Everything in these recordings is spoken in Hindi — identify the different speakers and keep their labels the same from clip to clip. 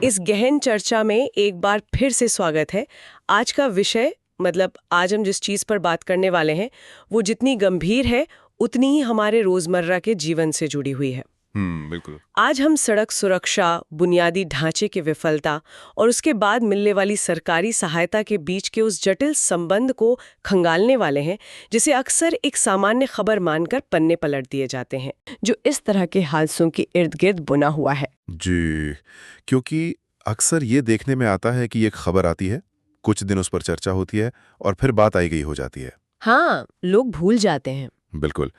Speaker 1: इस गहन चर्चा में एक बार फिर से स्वागत है। आज का विषय आज हम जिस चीज पर बात करने वाले हैं वो जितनी गंभीर है उतनी ही हमारे रोजमर्रा के जीवन से जुड़ी हुई है।
Speaker 2: बिल्कुल।
Speaker 1: आज हम सड़क सुरक्षा, बुनियादी ढांचे की विफलता और उसके बाद मिलने वाली सरकारी सहायता के बीच के उस जटिल संबंध को खंगालने वाले हैं, जिसे अक्सर एक सामान्य खबर मानकर पन्ने पलट दिए जाते हैं, जो इस तरह के हादसों के इर्द गिर्द बुना हुआ है।
Speaker 2: जी, क्योंकि अक्सर ये देखने में आता है कि एक खबर आती है, कुछ दिन उस पर चर्चा होती है और फिर बात आई गई हो जाती है।
Speaker 1: हाँ, लोग भूल जाते हैं।
Speaker 2: बिल्कुल।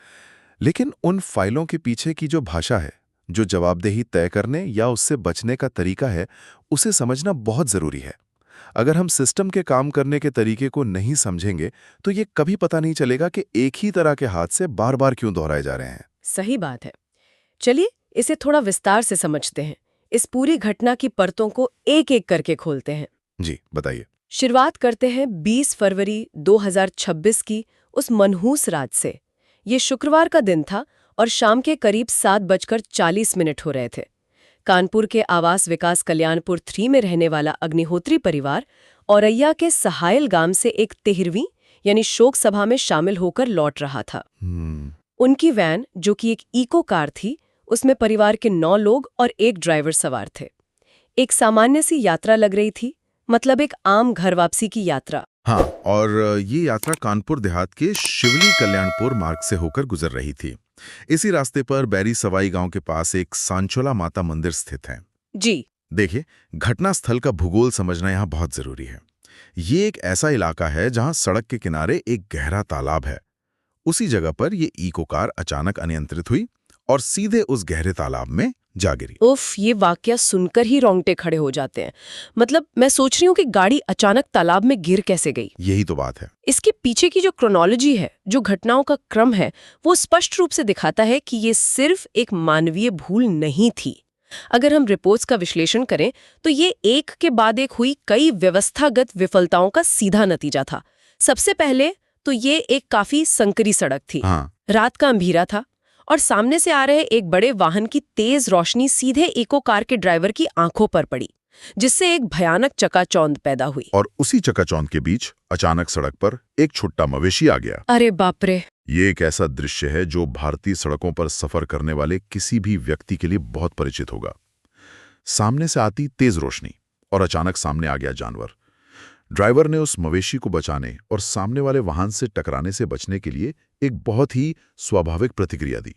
Speaker 2: लेकिन उन फाइलों के पीछे की जो भाषा है, जो जवाबदेही तय करने या उससे बचने का तरीका है, उसे समझना बहुत जरूरी है। अगर हम सिस्टम के काम करने के तरीके को नहीं समझेंगे तो ये कभी पता नहीं चलेगा कि एक ही तरह के हादसे बार बार क्यों दोहराए जा रहे हैं।
Speaker 1: सही बात है। चलिए इसे थोड़ा विस्तार से समझते हैं। इस पूरी घटना की परतों को एक एक करके खोलते हैं।
Speaker 2: जी, बताइए।
Speaker 1: शुरुआत करते हैं 20 फरवरी 2026 की उस मनहूस रात से। ये शुक्रवार का दिन था और शाम के करीब 7:40 हो रहे थे। कानपुर के आवास विकास कल्याणपुर 3 में रहने वाला अग्निहोत्री परिवार औरैया के सहायल गांव से एक 13वीं यानी शोक सभा में शामिल होकर लौट रहा था। उनकी वैन, जो कि एक इको कार थी, उसमें परिवार के 9 लोग और एक ड्राइवर सवार थे। एक सामान्य सी यात्रा लग रही थी, मतलब एक आम घर वापसी की यात्रा।
Speaker 2: हाँ, और ये यात्रा कानपुर देहात के शिवली कल्याणपुर मार्ग से होकर गुजर रही थी। इसी रास्ते पर बैरी सवाई गांव के पास एक सांचोला माता मंदिर स्थित है।
Speaker 1: जी
Speaker 2: देखिए, घटना स्थल का भूगोल समझना यहाँ बहुत जरूरी है। ये एक ऐसा इलाका है जहाँ सड़क के किनारे एक गहरा तालाब है। उसी जगह पर ये इको कार अचानक अनियंत्रित हुई और सीधे उस गहरे तालाब में जा गिरी।
Speaker 1: उफ, ये वाकया सुनकर ही रोंगटे खड़े हो जाते हैं। मैं सोच रही हूँ कि गाड़ी अचानक तालाब में गिर कैसे गई।
Speaker 2: यही तो बात है।
Speaker 1: इसके पीछे की जो क्रोनोलॉजी है, जो घटनाओं का क्रम है, वो स्पष्ट रूप से दिखाता है कि ये सिर्फ एक मानवीय भूल नहीं थी। अगर हम रिपोर्ट्स का विश्लेषण करें तो ये एक के बाद एक हुई कई व्यवस्थागत विफलताओं का सीधा नतीजा था। सबसे पहले तो ये एक काफी संकरी सड़क थी। रात का अंधेरा था और सामने से आ रहे एक बड़े वाहन की तेज रोशनी सीधे इको कार के ड्राइवर की आंखों पर पड़ी, जिससे एक भयानक चकाचौंध पैदा हुई।
Speaker 2: और उसी चकाचौंध के बीच अचानक सड़क पर एक छोटा मवेशी आ गया।
Speaker 1: अरे बाप रे!
Speaker 2: ये एक ऐसा दृश्य है जो भारतीय सड़कों पर सफर करने वाले किसी भी व्यक्ति के लिए बहुत परिचित होगा। सामने से आती तेज रोशनी और अचानक सामने आ गया जानवर। ड्राइवर ने उस मवेशी को बचाने और सामने वाले वाहन से टकराने से बचने के लिए एक बहुत ही स्वाभाविक प्रतिक्रिया दी।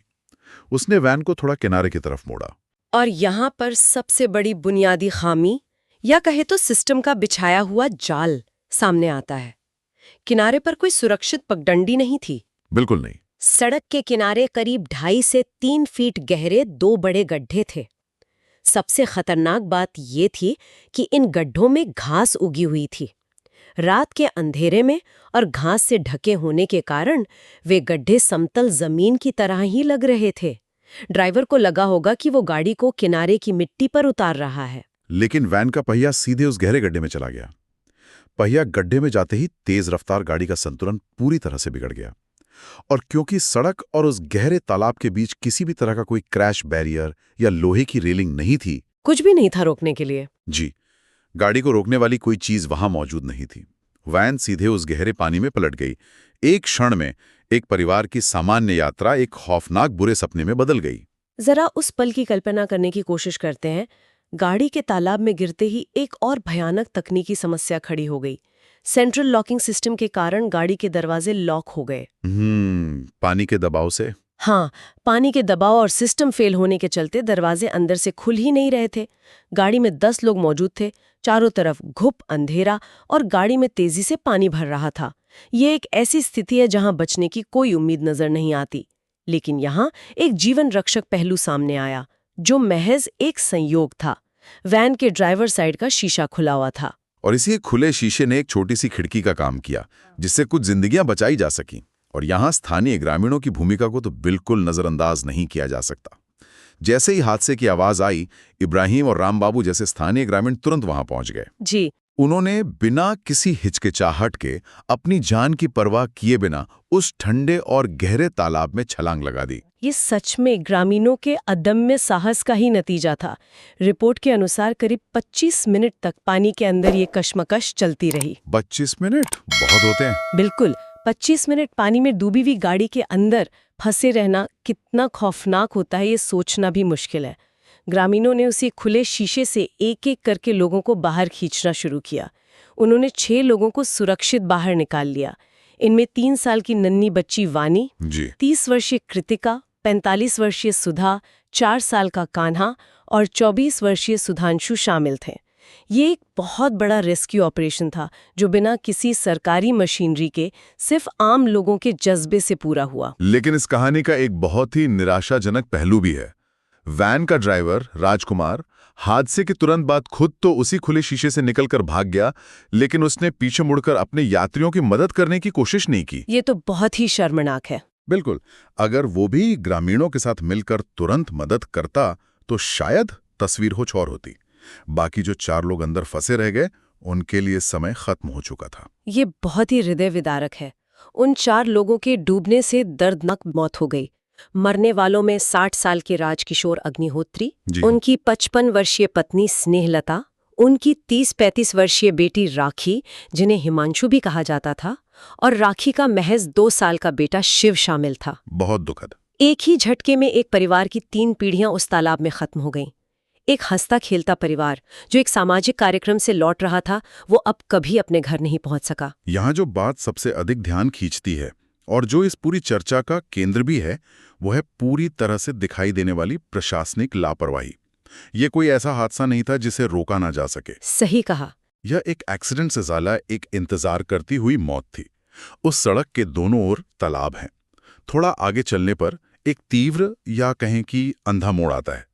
Speaker 2: उसने वैन को थोड़ा किनारे की तरफ मोड़ा।
Speaker 1: और यहाँ पर सबसे बड़ी बुनियादी खामी, या कहे तो सिस्टम का बिछाया हुआ जाल सामने आता है। किनारे पर कोई सुरक्षित पगडंडी नहीं थी।
Speaker 2: बिल्कुल नहीं।
Speaker 1: सड़क के किनारे करीब 2.5 से 3 फीट गहरे 2 बड़े गड्ढे थे। सबसे खतरनाक बात ये थी कि इन गड्ढों में घास उगी हुई थी। रात के अंधेरे में और घास से ढके होने के कारण वे गड्ढे समतल जमीन की तरह ही लग रहे थे। ड्राइवर को लगा होगा कि वो गाड़ी को किनारे की मिट्टी पर उतार रहा है।
Speaker 2: लेकिन वैन का पहिया सीधे उस गहरे गड्ढे में चला गया। पहिया गड्ढे में जाते ही तेज रफ्तार गाड़ी का संतुलन पूरी तरह से बिगड़ गया। और क्योंकि सड़क और उस गहरे तालाब के बीच किसी भी तरह का कोई क्रैश बैरियर या लोहे की रेलिंग नहीं थी,
Speaker 1: कुछ भी नहीं था रोकने के लिए।
Speaker 2: जी, गाड़ी को रोकने वाली कोई चीज वहां मौजूद नहीं थी। वैन सीधे उस गहरे पानी में पलट गई। एक क्षण में एक परिवार की सामान्य यात्रा एक खौफनाक बुरे सपने में बदल गई।
Speaker 1: जरा उस पल की कल्पना करने की कोशिश करते हैं। गाड़ी के तालाब में गिरते ही एक और भयानक तकनीकी समस्या खड़ी हो गई। सेंट्रल लॉकिंग सिस्टम के कारण गाड़ी के दरवाजे लॉक हो गए।
Speaker 2: पानी के दबाव से?
Speaker 1: हाँ, पानी के दबाव और सिस्टम फेल होने के चलते दरवाजे अंदर से खुल ही नहीं रहे थे। गाड़ी में 10 लोग मौजूद थे। चारों तरफ घुप अंधेरा और गाड़ी में तेजी से पानी भर रहा था। ये एक ऐसी स्थिति है जहां बचने की कोई उम्मीद नजर नहीं आती। लेकिन यहाँ एक जीवन रक्षक पहलू सामने आया, जो महज एक संयोग था। वैन के ड्राइवर साइड का शीशा खुला हुआ था
Speaker 2: और इसी खुले शीशे ने एक छोटी सी खिड़की का काम किया, जिससे कुछ जिंदगियां बचाई जा सकी। और यहाँ स्थानीय ग्रामीणों की भूमिका को तो बिल्कुल नजरअंदाज नहीं किया जा सकता। जैसे ही हादसे की आवाज आई, इब्राहिम और राम बाबू जैसे स्थानीय ग्रामीण तुरंत वहां पहुंच गए।
Speaker 1: जी,
Speaker 2: उन्होंने बिना किसी हिचकिचाहट के अपनी जान की परवाह किए बिना उस ठंडे और गहरे तालाब में छलांग लगा दी।
Speaker 1: ये सच में ग्रामीणों के अदम्य साहस का ही नतीजा था। रिपोर्ट के अनुसार करीब 25 मिनट तक पानी के अंदर ये कशमकश चलती रही।
Speaker 2: 25 मिनट बहुत होते हैं।
Speaker 1: बिल्कुल, 25 मिनट पानी में डूबी हुई गाड़ी के अंदर फंसे रहना कितना खौफनाक होता है, ये सोचना भी मुश्किल है। ग्रामीणों ने उसी खुले शीशे से एक-एक करके लोगों को बाहर खींचना शुरू किया। उन्होंने 6 लोगों को सुरक्षित बाहर निकाल लिया। इनमें 3 साल की नन्ही बच्ची वानी,
Speaker 2: जी
Speaker 1: 30 वर्षीय कृतिका, 45 वर्षीय सुधा, 4 साल का कान्हा और 24 वर्षीय सुधांशु शामिल थे। ये एक बहुत बड़ा रेस्क्यू ऑपरेशन था जो बिना किसी सरकारी मशीनरी के सिर्फ आम लोगों के जज्बे से पूरा हुआ।
Speaker 2: लेकिन इस कहानी का एक बहुत ही निराशाजनक पहलू भी है। वैन का ड्राइवर राजकुमार हादसे के तुरंत बाद खुद तो उसी खुले शीशे से निकलकर भाग गया, लेकिन उसने पीछे मुड़कर अपने यात्रियों की मदद करने की कोशिश नहीं की।
Speaker 1: ये तो बहुत ही शर्मनाक है।
Speaker 2: बिल्कुल, अगर वो भी ग्रामीणों के साथ मिलकर तुरंत मदद करता तो शायद तस्वीर कुछ और होती। बाकी जो 4 लोग अंदर फंसे रह गए, उनके लिए समय खत्म हो चुका था।
Speaker 1: ये बहुत ही हृदय विदारक है। उन 4 लोगों के डूबने से दर्दनाक मौत हो गई। मरने वालों में 60 साल के राजकिशोर अग्निहोत्री, उनकी 55 वर्षीय पत्नी स्नेहलता, उनकी 30-35 वर्षीय बेटी राखी, जिन्हें हिमांशु भी कहा जाता था, और राखी का महज 2 साल का बेटा शिव शामिल था।
Speaker 2: बहुत दुखद।
Speaker 1: एक ही झटके में एक परिवार की 3 पीढ़ियां उस तालाब में खत्म हो गईं। एक हंसता खेलता परिवार जो एक सामाजिक कार्यक्रम से लौट रहा था, वो अब कभी अपने घर नहीं पहुंच सका।
Speaker 2: यहाँ जो बात सबसे अधिक ध्यान खींचती है और जो इस पूरी चर्चा का केंद्र भी है, वो है पूरी तरह से दिखाई देने वाली प्रशासनिक लापरवाही। ये कोई ऐसा हादसा नहीं था जिसे रोका ना जा सके।
Speaker 1: सही कहा।
Speaker 2: यह एक एक्सीडेंट से ज़्यादा एक इंतजार करती हुई मौत थी। उस सड़क के दोनों ओर तालाब हैं। थोड़ा आगे चलने पर एक तीव्र या कहें कि अंधा मोड़ आता है।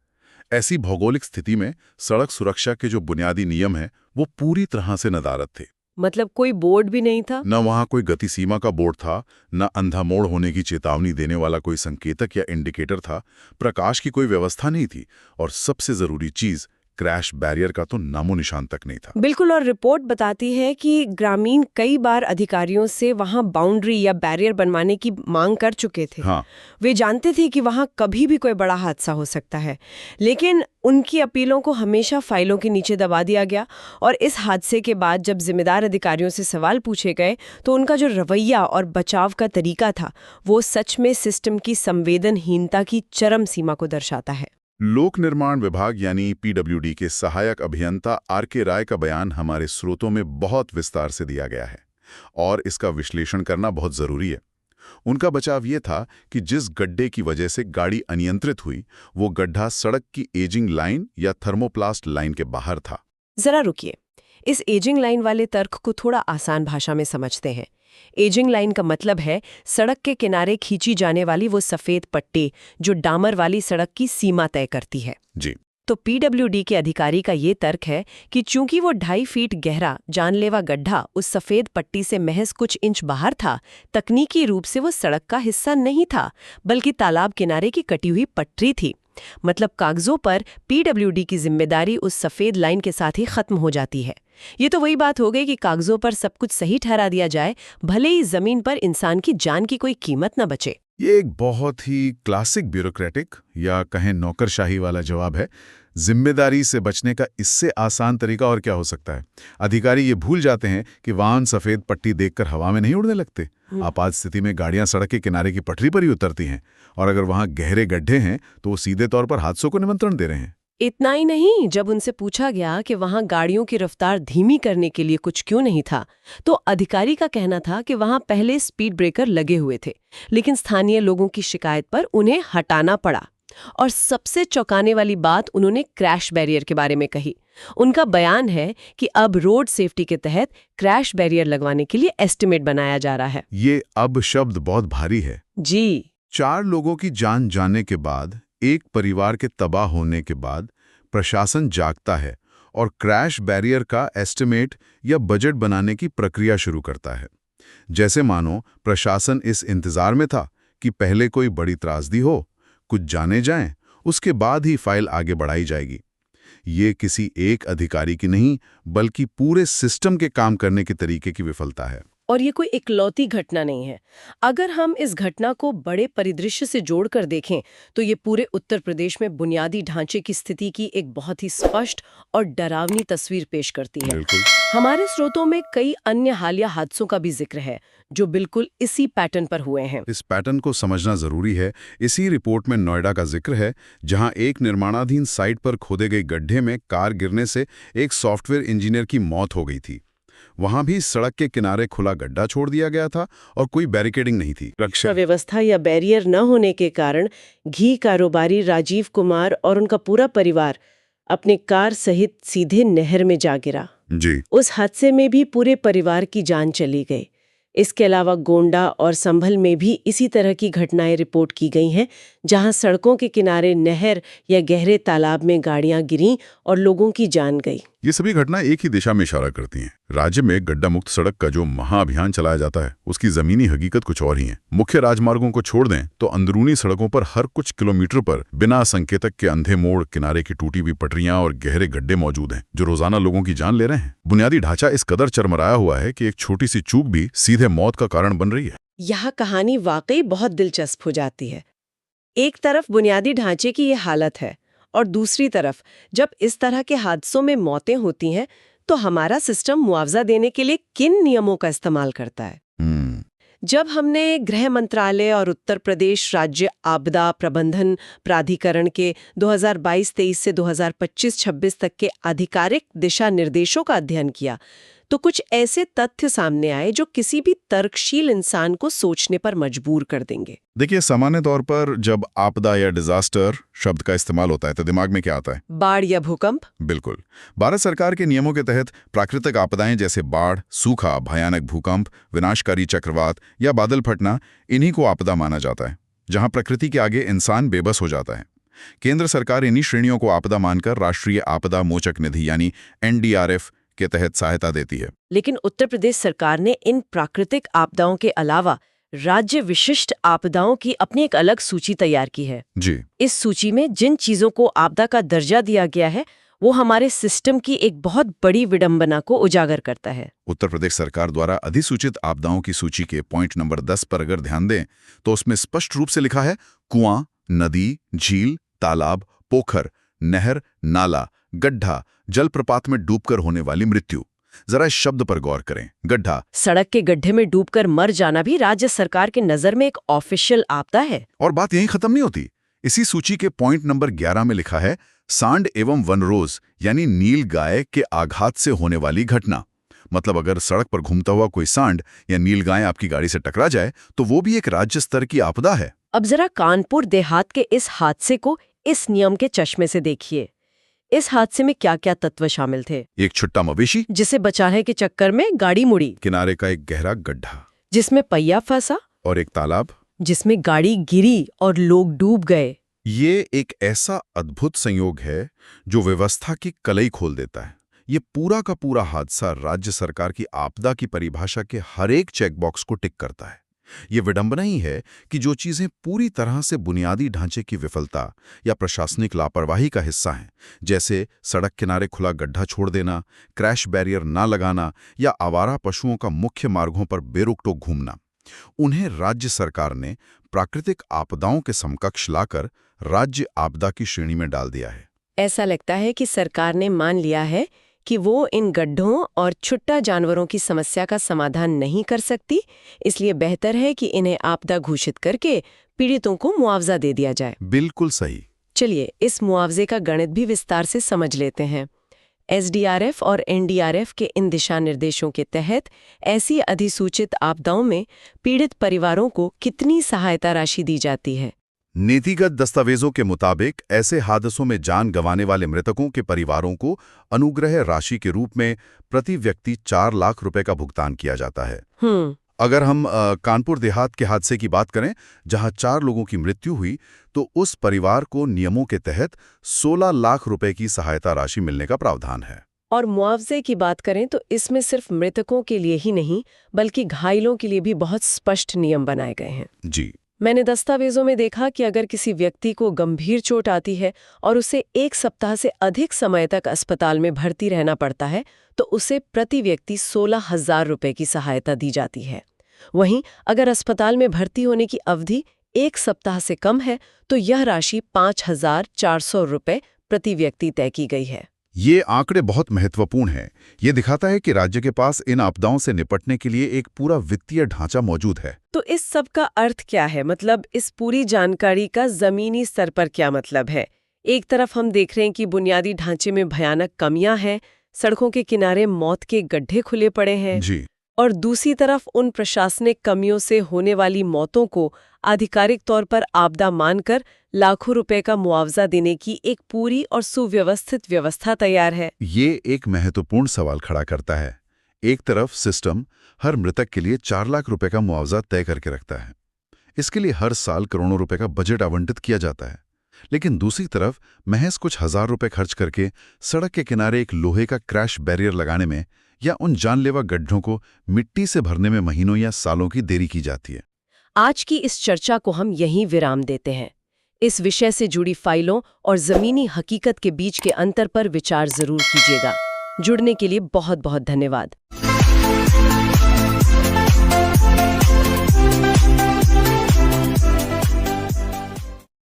Speaker 2: ऐसी भौगोलिक स्थिति में सड़क सुरक्षा के जो बुनियादी नियम हैं, वो पूरी तरह से नदारद थे।
Speaker 1: मतलब कोई बोर्ड भी नहीं था?
Speaker 2: न वहां कोई गति सीमा का बोर्ड था, न अंधा मोड़ होने की चेतावनी देने वाला कोई संकेतक या इंडिकेटर था, प्रकाश की कोई व्यवस्था नहीं थी, और सबसे जरूरी चीज क्रैश बैरियर का तो नामो निशान तक नहीं था।
Speaker 1: बिल्कुल, और रिपोर्ट बताती है कि ग्रामीण कई बार अधिकारियों से वहां बाउंड्री या बैरियर बनवाने की मांग कर चुके थे।
Speaker 2: हाँ।
Speaker 1: वे जानते थे कि वहां कभी भी कोई बड़ा हादसा हो सकता है, लेकिन उनकी अपीलों को हमेशा फाइलों के नीचे दबा दिया गया। और इस हादसे के बाद जब जिम्मेदार अधिकारियों से सवाल पूछे गए, तो उनका जो रवैया और बचाव का तरीका था, वो सच में सिस्टम की संवेदनहीनता की चरम सीमा को दर्शाता है।
Speaker 2: लोक निर्माण विभाग यानी पीडब्ल्यूडी के सहायक अभियंता आर.के. राय का बयान हमारे स्रोतों में बहुत विस्तार से दिया गया है और इसका विश्लेषण करना बहुत जरूरी है। उनका बचाव ये था कि जिस गड्ढे की वजह से गाड़ी अनियंत्रित हुई, वो गड्ढा सड़क की एजिंग लाइन या थर्मोप्लास्ट लाइन के बाहर था।
Speaker 1: जरा रुकिए, इस एजिंग लाइन वाले तर्क को थोड़ा आसान भाषा में समझते हैं। एजिंग लाइन का मतलब है सड़क के किनारे खींची जाने वाली वो सफेद पट्टी जो डामर वाली सड़क की सीमा तय करती है।
Speaker 2: जी।
Speaker 1: तो पीडब्ल्यूडी के अधिकारी का ये तर्क है कि चूंकि वो 2.5 फीट गहरा जानलेवा गड्ढा उस सफेद पट्टी से महज कुछ इंच बाहर था, तकनीकी रूप से वो सड़क का हिस्सा नहीं था, बल्कि तालाब किनारे की कटी हुई पटरी थी। मतलब कागजों पर पीडब्ल्यूडी की जिम्मेदारी उस सफेद लाइन के साथ ही खत्म हो जाती है। ये तो वही बात हो गई कि कागजों पर सब कुछ सही ठहरा दिया जाए, भले ही जमीन पर इंसान की जान की कोई कीमत न बचे।
Speaker 2: ये एक बहुत ही क्लासिक ब्यूरोक्रेटिक या कहें नौकरशाही वाला जवाब है। जिम्मेदारी से बचने का इससे आसान तरीका और क्या हो सकता है। अधिकारी ये भूल जाते हैं कि वाहन सफेद पट्टी देखकर हवा में नहीं उड़ने लगते। आपात स्थिति में गाड़ियां सड़क के किनारे की पटरी पर ही उतरती हैं, और अगर वहां गहरे गड्ढे हैं तो वो सीधे तौर पर हादसों को निमंत्रण दे रहे हैं।
Speaker 1: इतना ही नहीं, जब उनसे पूछा गया कि वहां गाड़ियों की रफ्तार धीमी करने के लिए कुछ क्यों नहीं था, तो अधिकारी का कहना था कि वहां पहले स्पीड ब्रेकर लगे हुए थे, लेकिन स्थानीय लोगों की शिकायत पर उन्हें हटाना पड़ा। और सबसे चौंकाने वाली बात उन्होंने क्रैश बैरियर के बारे में कही। उनका बयान है कि अब रोड सेफ्टी के तहत क्रैश बैरियर लगवाने के लिए एस्टिमेट बनाया जा रहा है।
Speaker 2: ये अब शब्द बहुत भारी है।
Speaker 1: जी।
Speaker 2: 4 लोगों की जान जाने के बाद, एक परिवार के तबाह होने के बाद प्रशासन जागता है और क्रैश बैरियर का एस्टिमेट या बजट बनाने की प्रक्रिया शुरू करता है। जैसे मानो प्रशासन इस इंतजार में था कि पहले कोई बड़ी त्रासदी हो, कुछ जाने जाएं, उसके बाद ही फाइल आगे बढ़ाई जाएगी। ये किसी एक अधिकारी की नहीं, बल्कि पूरे सिस्टम के काम करने के तरीके की विफलता है।
Speaker 1: और ये कोई इकलौती घटना नहीं है। अगर हम इस घटना को बड़े परिदृश्य से जोड़कर देखें तो ये पूरे उत्तर प्रदेश में बुनियादी ढांचे की स्थिति की एक बहुत ही स्पष्ट और डरावनी तस्वीर पेश करती है।
Speaker 2: बिल्कुल।
Speaker 1: हमारे स्रोतों में कई अन्य हालिया हादसों का भी जिक्र है जो बिल्कुल इसी पैटर्न पर हुए हैं।
Speaker 2: इस पैटर्न को समझना जरूरी है। इसी रिपोर्ट में नोएडा का जिक्र है, जहां एक निर्माणाधीन साइट पर खोदे गए गड्ढे में कार गिरने से एक सॉफ्टवेयर इंजीनियर की मौत हो गई थी। वहां भी सड़क के किनारे खुला गड्ढा छोड़ दिया गया था और कोई बैरिकेडिंग नहीं थी।
Speaker 1: रक्षा व्यवस्था या बैरियर न होने के कारण घी कारोबारी राजीव कुमार और उनका पूरा परिवार अपने कार सहित सीधे नहर में जा गिरा।
Speaker 2: जी।
Speaker 1: उस हादसे में भी पूरे परिवार की जान चली गई। इसके अलावा गोंडा और संभल में भी इसी तरह की घटनाएं रिपोर्ट की गई हैं, जहां सड़कों के किनारे नहर या गहरे तालाब में गाड़ियां गिरीं और लोगों की जान गई।
Speaker 2: ये सभी घटनाएं एक ही दिशा में इशारा करती हैं। राज्य में गड्ढा मुक्त सड़क का जो महाअभियान चलाया जाता है, उसकी जमीनी हकीकत कुछ और ही है। मुख्य राजमार्गों को छोड़ दें तो अंदरूनी सड़कों पर हर कुछ किलोमीटर पर बिना संकेतक के अंधे मोड़, किनारे की टूटी हुई पटरियां और गहरे गड्ढे मौजूद हैं, जो रोजाना लोगों की जान ले रहे हैं। बुनियादी ढांचा इस कदर चरमराया हुआ है कि एक छोटी सी चूक भी सीधे मौत का कारण बन रही है।
Speaker 1: यह कहानी वाकई बहुत दिलचस्प हो जाती है। एक तरफ बुनियादी ढांचे की ये हालत है और दूसरी तरफ जब इस तरह के हादसों में मौतें होती हैं तो हमारा सिस्टम मुआवजा देने के लिए किन नियमों का इस्तेमाल करता है। जब हमने गृह मंत्रालय और उत्तर प्रदेश राज्य आपदा प्रबंधन प्राधिकरण के 2022-23 से 2025-26 तक के आधिकारिक दिशा निर्देशों का अध्ययन किया तो कुछ ऐसे तथ्य सामने आए जो किसी भी तर्कशील इंसान को सोचने पर मजबूर कर देंगे।
Speaker 2: देखिए, सामान्य तौर पर जब आपदा या डिजास्टर शब्द का इस्तेमाल होता है तो दिमाग में क्या आता है?
Speaker 1: बाढ़ या भूकंप।
Speaker 2: बिल्कुल। भारत सरकार के नियमों के तहत प्राकृतिक आपदाएं जैसे बाढ़, सूखा, भयानक भूकंप, विनाशकारी चक्रवात या बादल फटना, इन्हीं को आपदा माना जाता है, जहां प्रकृति के आगे इंसान बेबस हो जाता है। केंद्र सरकार इन्हीं श्रेणियों को आपदा मानकर राष्ट्रीय आपदा मोचक निधि यानी NDRF के तहत सहायता देती है।
Speaker 1: लेकिन उत्तर प्रदेश सरकार ने इन प्राकृतिक आपदाओं के अलावा राज्य विशिष्ट आपदाओं की अपनी एक अलग सूची तैयार की है।
Speaker 2: जी।
Speaker 1: इस सूची में जिन चीजों को आपदा का दर्जा दिया गया है वो हमारे सिस्टम की एक बहुत बड़ी विडंबना को उजागर करता है।
Speaker 2: उत्तर प्रदेश सरकार द्वारा अधिसूचित आपदाओं की सूची के पॉइंट नंबर 10 पर अगर ध्यान दें तो उसमें स्पष्ट रूप से लिखा है कुआं, नदी, झील, तालाब, पोखर, नहर, नाला, गड्ढा, जलप्रपात में डूबकर होने वाली मृत्यु। जरा इस शब्द पर गौर करें, गड्ढा।
Speaker 1: सड़क के गड्ढे में डूबकर मर जाना भी राज्य सरकार के नजर में एक ऑफिशियल आपदा है।
Speaker 2: और बात यहीं खत्म नहीं होती। इसी सूची के पॉइंट नंबर 11 में लिखा है सांड एवं वनरोज यानी नील गाय के आघात से होने वाली घटना। मतलब अगर सड़क पर घूमता हुआ कोई सांड या नील गाय आपकी गाड़ी से टकरा जाए तो वो भी एक राज्य स्तर की आपदा है।
Speaker 1: अब जरा कानपुर देहात के इस हादसे को इस नियम के चश्मे से देखिए। इस हादसे में क्या क्या तत्व शामिल थे?
Speaker 2: एक छुट्टा मवेशी
Speaker 1: जिसे बचाने के चक्कर में गाड़ी मुड़ी,
Speaker 2: किनारे का एक गहरा गड्ढा
Speaker 1: जिसमें पहिया फंसा,
Speaker 2: और एक तालाब
Speaker 1: जिसमें गाड़ी गिरी और लोग डूब गए।
Speaker 2: ये एक ऐसा अद्भुत संयोग है जो व्यवस्था की कलई खोल देता है। ये पूरा का पूरा हादसा राज्य सरकार की आपदा की परिभाषा के हर एक चेकबॉक्स को टिक करता है। ये विडंबना ही है कि जो चीजें पूरी तरह से बुनियादी ढांचे की विफलता या प्रशासनिक लापरवाही का हिस्सा हैं, जैसे सड़क किनारे खुला गड्ढा छोड़ देना, क्रैश बैरियर ना लगाना या आवारा पशुओं का मुख्य मार्गों पर बेरोक-टोक घूमना, उन्हें राज्य सरकार ने प्राकृतिक आपदाओं के समकक्ष लाकर राज्य आपदा की श्रेणी में डाल दिया है।
Speaker 1: ऐसा लगता है कि सरकार ने मान लिया है कि वो इन गड्ढों और छुट्टा जानवरों की समस्या का समाधान नहीं कर सकती, इसलिए बेहतर है कि इन्हें आपदा घोषित करके पीड़ितों को मुआवजा दे दिया जाए।
Speaker 2: बिल्कुल सही।
Speaker 1: चलिए इस मुआवजे का गणित भी विस्तार से समझ लेते हैं। SDRF और NDRF के इन दिशा निर्देशों के तहत ऐसी अधिसूचित आपदाओं में पीड़ित परिवारों को कितनी सहायता राशि दी जाती है?
Speaker 2: नीतिगत दस्तावेजों के मुताबिक ऐसे हादसों में जान गंवाने वाले मृतकों के परिवारों को अनुग्रह राशि के रूप में प्रति व्यक्ति 4 लाख रुपए का भुगतान किया जाता है। अगर हम कानपुर देहात के हादसे की बात करें, जहां 4 लोगों की मृत्यु हुई, तो उस परिवार को नियमों के तहत 16 लाख रुपए की सहायता राशि मिलने का प्रावधान है।
Speaker 1: और मुआवजे की बात करें तो इसमें सिर्फ मृतकों के लिए ही नहीं बल्कि घायलों के लिए भी बहुत स्पष्ट नियम बनाए गए हैं।
Speaker 2: जी।
Speaker 1: मैंने दस्तावेजों में देखा कि अगर किसी व्यक्ति को गंभीर चोट आती है और उसे 1 सप्ताह से अधिक समय तक अस्पताल में भर्ती रहना पड़ता है, तो उसे प्रति व्यक्ति 16,000 रुपए की सहायता दी जाती है। वहीं अगर अस्पताल में भर्ती होने की अवधि 1 सप्ताह से कम है, तो यह राशि 5,400 रुपए प्रति व्यक्ति तय की गई है।
Speaker 2: ये आंकड़े बहुत महत्वपूर्ण हैं। ये दिखाता है कि राज्य के पास इन आपदाओं से निपटने के लिए एक पूरा वित्तीय ढांचा मौजूद है।
Speaker 1: तो इस सब का अर्थ क्या है? मतलब इस पूरी जानकारी का जमीनी स्तर पर क्या मतलब है? एक तरफ हम देख रहे हैं कि बुनियादी ढांचे में भयानक कमियां हैं, सड़कों के किनारे मौत के गड्ढे खुले पड़े हैं,
Speaker 2: जी।
Speaker 1: और दूसरी तरफ उन प्रशासनिक कमियों से होने वाली मौतों को आधिकारिक तौर पर आपदा मानकर लाखों रुपए का मुआवजा देने की एक पूरी और सुव्यवस्थित व्यवस्था तैयार है।
Speaker 2: ये एक महत्वपूर्ण सवाल खड़ा करता है। एक तरफ सिस्टम हर मृतक के लिए 4 लाख रुपए का मुआवजा तय करके रखता है। इसके लिए हर साल करोड़ों रुपए का बजट आवंटित किया जाता है। लेकिन दूसरी तरफ महज कुछ हजार रुपए खर्च करके सड़क के किनारे एक लोहे का क्रैश बैरियर लगाने में या उन जानलेवा गड्ढों को मिट्टी से भरने में महीनों या सालों की देरी की जाती है।
Speaker 1: आज की इस चर्चा को हम यहीं विराम देते हैं। इस विषय से जुड़ी फाइलों और जमीनी हकीकत के बीच के अंतर पर विचार जरूर कीजिएगा। जुड़ने के लिए बहुत बहुत धन्यवाद।